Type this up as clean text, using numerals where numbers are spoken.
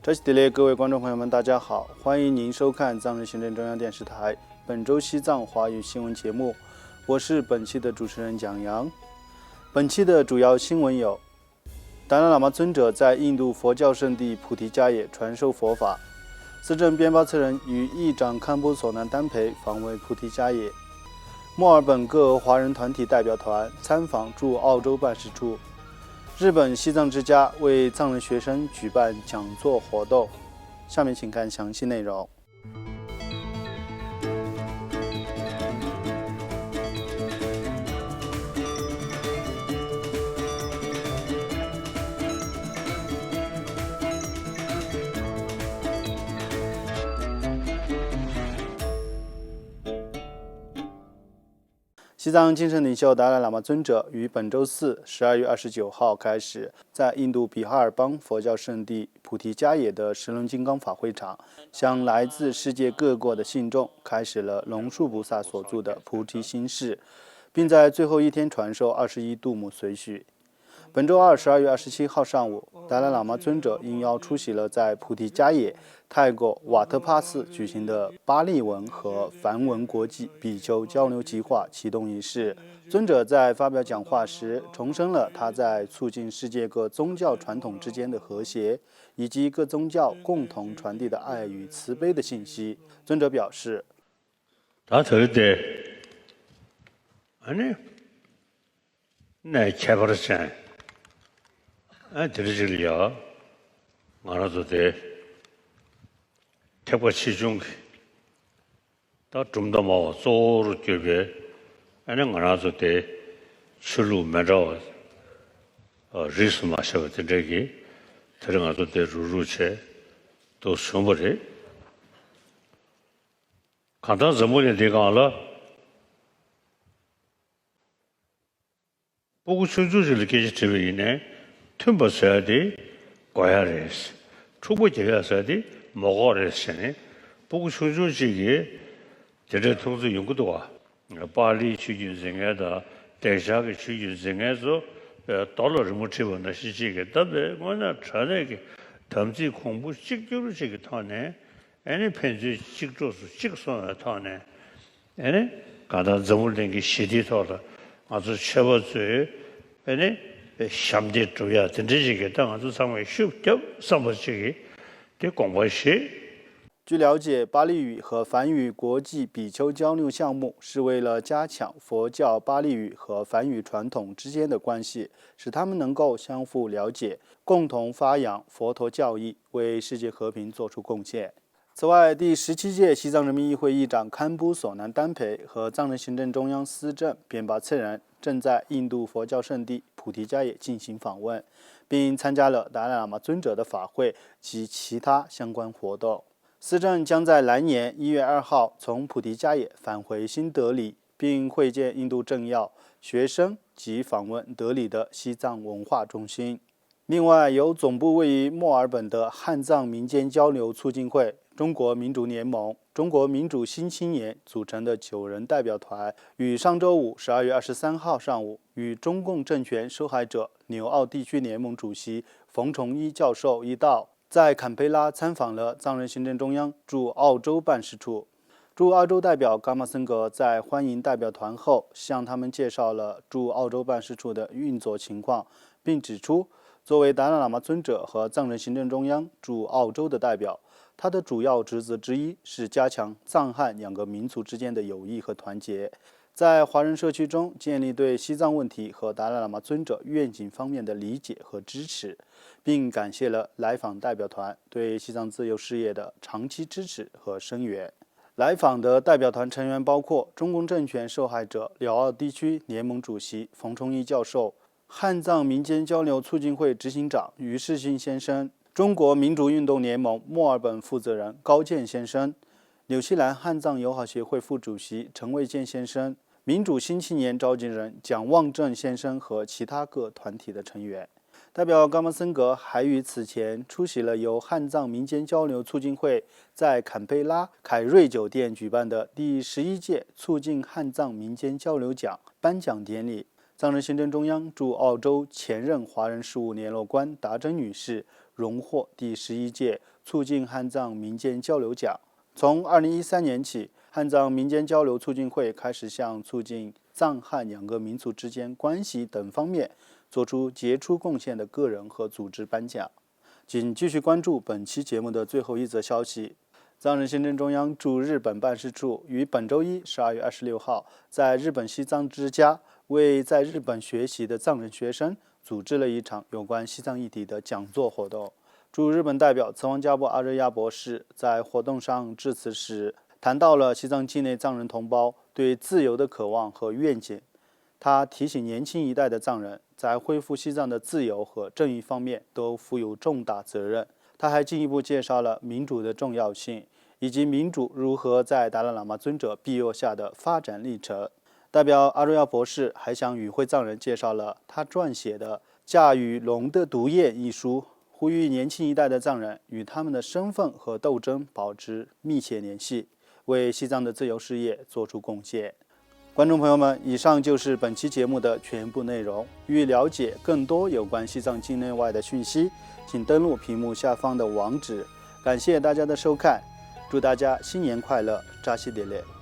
这期的各位观众朋友们，大家好，欢迎您收看藏人行政中央电视台本周西藏华语新闻节目，我是本期的主持人蒋阳。本期的主要新闻有：达赖喇嘛尊者在印度佛教圣地菩提迦耶传授佛法；司政边巴策人与议长堪布索南丹培访问菩提迦耶；墨尔本各华人团体代表团参访驻澳洲办事处；日本西藏之家为藏人学生举办讲座活动。下面请看详细内容。西藏精神领袖达赖喇嘛尊者于本周四12月29号开始，在印度比哈尔邦佛教圣地菩提迦耶的神龙金刚法会场，向来自世界各国的信众开始了龙树菩萨所著的菩提心事，并在最后一天传授21度母随许。本周二12月27号上午，达赖喇嘛尊者应邀出席了在菩提迦耶泰国瓦特帕寺举行的巴利文和梵文国际比丘交流计划启动仪式。尊者在发表讲话时，重申了他在促进世界各宗教传统之间的和谐，以及各宗教共同传递的爱与慈悲的信息。尊者表示：다 들을 때 아니 네 개발했잖아. 들으실려 알아도 돼. 태과 시중 다좀더 뭐 소로 쪽에 아니 알아도 돼. 술로 매러 리스 마셔 되기 들어가도 돼 루루체 또 숨버리 간단 전문에 내가 알아 보고 순수를 계시 되면이네 틈버서야 돼 과야레스 초보 제가서야 돼 먹어레스네 보고 순수지기 제대 통수 연구도 와 빨리 취준생에다 대샤가 취준생에서 달러를 못 채워나 시지게 답에 뭐나 전에게 담지 공부 직접으로 지게 타네 애니 편지 직접으로 직선을 타네 애니 가다 점을 게 시디서라 아주 셔버스에 애니 샴디 줘야 된지게 당 아주 상황이 쉽죠 삼버지기 대 공부시据了解，巴利语和梵语国际比丘交流项目是为了加强佛教巴利语和梵语传统之间的关系，使他们能够相互了解，共同发扬佛陀教义，为世界和平做出贡献。此外，第17届西藏人民议会议长堪布索南丹培和藏人行政中央司政边巴策人正在印度佛教圣地菩提迦耶进行访问，并参加了达赖喇嘛尊者的法会及其他相关活动。司政将在来年1月2号从菩提迦耶返回新德里，并会见印度政要、学生及访问德里的西藏文化中心。另外，由总部位于墨尔本的汉藏民间交流促进会、中国民主联盟、中国民主新青年组成的9人代表团，于上周五12月23号上午与中共政权受害者纽澳地区联盟主席冯崇一教授一道，在坎培拉参访了藏人行政中央驻澳洲办事处。驻澳洲代表伽马森格在欢迎代表团后，向他们介绍了驻澳洲办事处的运作情况，并指出，作为达赖喇嘛尊者和藏人行政中央驻澳洲的代表，他的主要职责之一是加强藏汉两个民族之间的友谊和团结，在华人社区中建立对西藏问题和达赖喇嘛尊者愿景方面的理解和支持，并感谢了来访代表团对西藏自由事业的长期支持和声援。来访的代表团成员包括中共政权受害者纽澳地区联盟主席冯崇一教授、汉藏民间交流促进会执行长于世信先生、中国民主运动联盟墨尔本负责人高健先生、纽西兰汉藏友好协会副主席陈卫健先生、民主新青年召集人蒋望正先生和其他各团体的成员。代表冈马森格还于此前出席了由汉藏民间交流促进会在坎培拉凯瑞酒店举办的第11届促进汉藏民间交流奖颁奖典礼。藏人行政中央驻澳洲前任华人事务联络官达珍女士荣获第11届促进汉藏民间交流奖。从2013年起，汉藏民间交流促进会开始向促进藏汉两个民族之间关系等方面做出杰出贡献的个人和组织颁奖。请继续关注本期节目的最后一则消息。藏人行政中央驻日本办事处于本周一12月26号在日本西藏之家为在日本学习的藏人学生组织了一场有关西藏议题的讲座活动。驻日本代表慈王加布阿热亚博士在活动上致辞时谈到了西藏境内藏人同胞对自由的渴望和愿景。他提醒年轻一代的藏人在恢复西藏的自由和正义方面都负有重大责任。他还进一步介绍了民主的重要性，以及民主如何在达赖喇嘛尊者庇佑下的发展历程。代表阿瑞亚博士还向与会藏人介绍了他撰写的《驾驭龙的毒液》一书，呼吁年轻一代的藏人与他们的身份和斗争保持密切联系，为西藏的自由事业做出贡献。观众朋友们，以上就是本期节目的全部内容。欲了解更多有关西藏境内外的讯息，请登录屏幕下方的网址。感谢大家的收看，祝大家新年快乐，扎西德勒。